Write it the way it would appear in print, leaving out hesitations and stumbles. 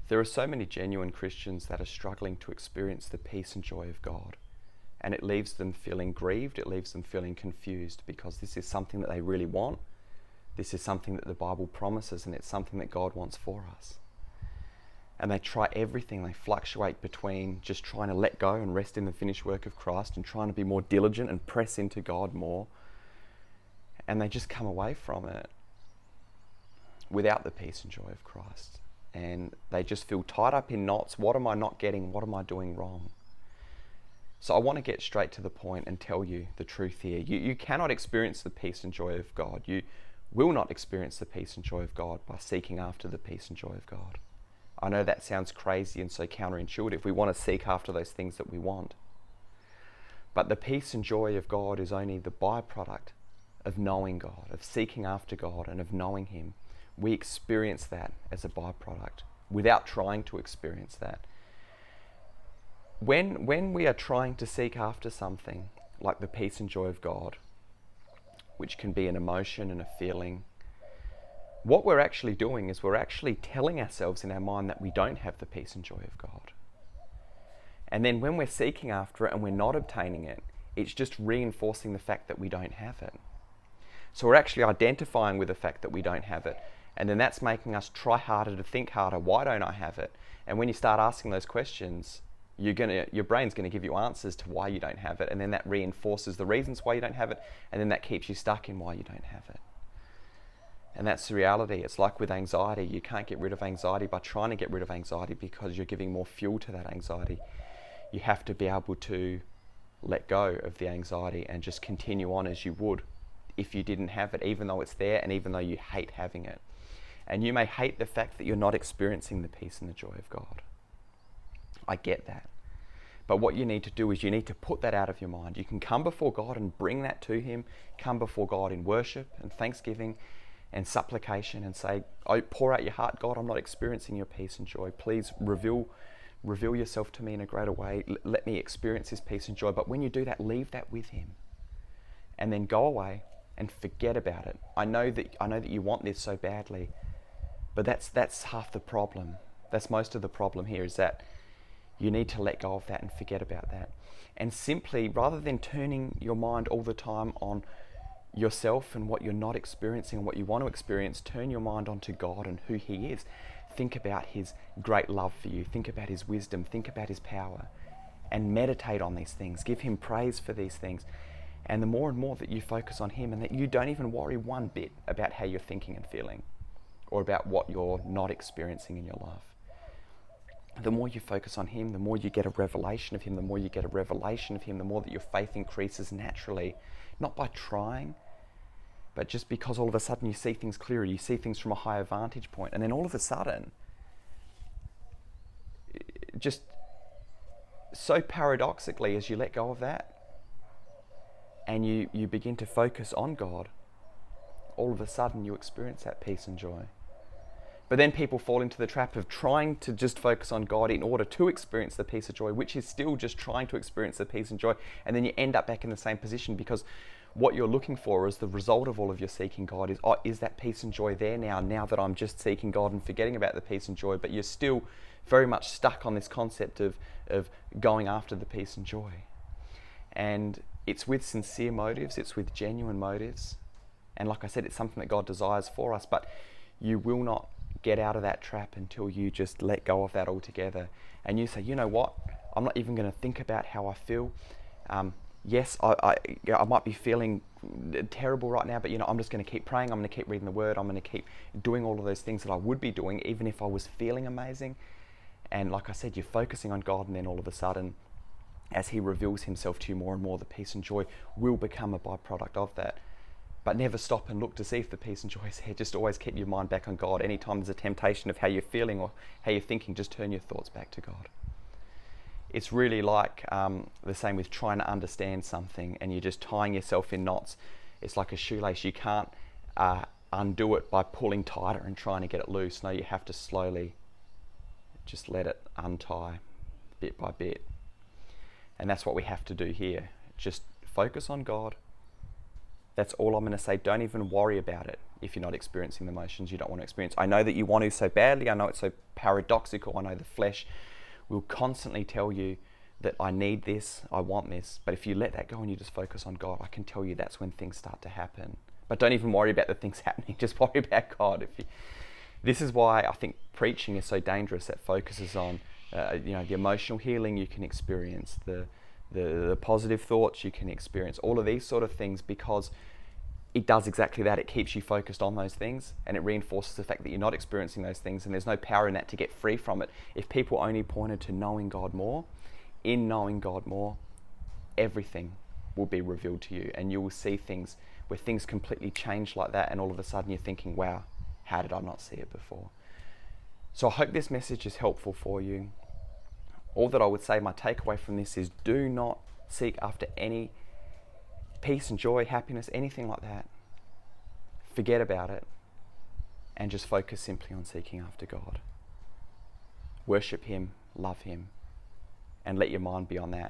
There are so many genuine Christians that are struggling to experience the peace and joy of God. And it leaves them feeling grieved, it leaves them feeling confused, because this is something that they really want. This is something that the Bible promises, and it's something that God wants for us. And they try everything. They fluctuate between just trying to let go and rest in the finished work of Christ and trying to be more diligent and press into God more. And they just come away from it without the peace and joy of Christ. And they just feel tied up in knots. What am I not getting? What am I doing wrong? So I want to get straight to the point and tell you the truth here. You cannot experience the peace and joy of God. You will not experience the peace and joy of God by seeking after the peace and joy of God. I know that sounds crazy and so counterintuitive. We want to seek after those things that we want. But the peace and joy of God is only the byproduct of knowing God, of seeking after God and of knowing Him. We experience that as a byproduct without trying to experience that. When we are trying to seek after something like the peace and joy of God, which can be an emotion and a feeling, what we're actually doing is we're actually telling ourselves in our mind that we don't have the peace and joy of God. And then when we're seeking after it and we're not obtaining it, it's just reinforcing the fact that we don't have it. So we're actually identifying with the fact that we don't have it. And then that's making us try harder to think harder. Why don't I have it? And when you start asking those questions, your brain's going to give you answers to why you don't have it. And then that reinforces the reasons why you don't have it. And then that keeps you stuck in why you don't have it. And that's the reality. It's like with anxiety. You can't get rid of anxiety by trying to get rid of anxiety, because you're giving more fuel to that anxiety. You have to be able to let go of the anxiety and just continue on as you would if you didn't have it, even though it's there and even though you hate having it. And you may hate the fact that you're not experiencing the peace and the joy of God. I get that. But what you need to do is you need to put that out of your mind. You can come before God and bring that to Him. Come before God in worship and thanksgiving and supplication and say, oh, pour out your heart. God, I'm not experiencing your peace and joy. Please reveal yourself to me in a greater way. Let me experience His peace and joy. But when you do that, leave that with Him. And then go away and forget about it. I know that you want this so badly, but that's half the problem. That's most of the problem here, is that you need to let go of that and forget about that. And simply, rather than turning your mind all the time on yourself and what you're not experiencing and what you want to experience, turn your mind onto God and who He is. Think about His great love for you. Think about His wisdom. Think about His power. And meditate on these things. Give Him praise for these things. And the more and more that you focus on Him, and that you don't even worry one bit about how you're thinking and feeling, or about what you're not experiencing in your life. The more you focus on Him, the more you get a revelation of Him. The more you get a revelation of Him, the more that your faith increases naturally. Not by trying, but just because all of a sudden you see things clearer, you see things from a higher vantage point. And then all of a sudden, just so paradoxically, as you let go of that, and you begin to focus on God, all of a sudden you experience that peace and joy. But then people fall into the trap of trying to just focus on God in order to experience the peace of joy, which is still just trying to experience the peace and joy. And then you end up back in the same position, because what you're looking for as the result of all of your seeking God is that peace and joy there now that I'm just seeking God and forgetting about the peace and joy. But you're still very much stuck on this concept of going after the peace and joy. And it's with sincere motives, it's with genuine motives. And like I said, it's something that God desires for us, but you will not get out of that trap until you just let go of that altogether. And you say, you know what? I'm not even going to think about how I feel. Yes, I might be feeling terrible right now, but I'm just going to keep praying. I'm going to keep reading the Word. I'm going to keep doing all of those things that I would be doing, even if I was feeling amazing. And like I said, you're focusing on God, and then all of a sudden, as He reveals Himself to you more and more, the peace and joy will become a byproduct of that. But never stop and look to see if the peace and joy is there. Just always keep your mind back on God. Anytime there's a temptation of how you're feeling or how you're thinking, just turn your thoughts back to God. It's really like the same with trying to understand something and you're just tying yourself in knots. It's like a shoelace. You can't undo it by pulling tighter and trying to get it loose. No, you have to slowly just let it untie bit by bit. And that's what we have to do here. Just focus on God. That's all I'm going to say. Don't even worry about it. if you're not experiencing the emotions you don't want to experience. I know that you want to so badly. I know it's so paradoxical. I know the flesh will constantly tell you that I need this, I want this. But if you let that go and you just focus on God, I can tell you that's when things start to happen. But don't even worry about the things happening. Just worry about God. This is why I think preaching is so dangerous. That focuses on the emotional healing you can experience, the positive thoughts you can experience, all of these sort of things, because it does exactly that. It keeps you focused on those things, and it reinforces the fact that you're not experiencing those things, and there's no power in that to get free from it. If people only pointed to knowing God more, in knowing God more, everything will be revealed to you, and you will see things where things completely change like that, and all of a sudden you're thinking, wow, how did I not see it before? So I hope this message is helpful for you. All that I would say, my takeaway from this is, do not seek after any peace and joy, happiness, anything like that. Forget about it and just focus simply on seeking after God. Worship Him, love Him, and let your mind be on that.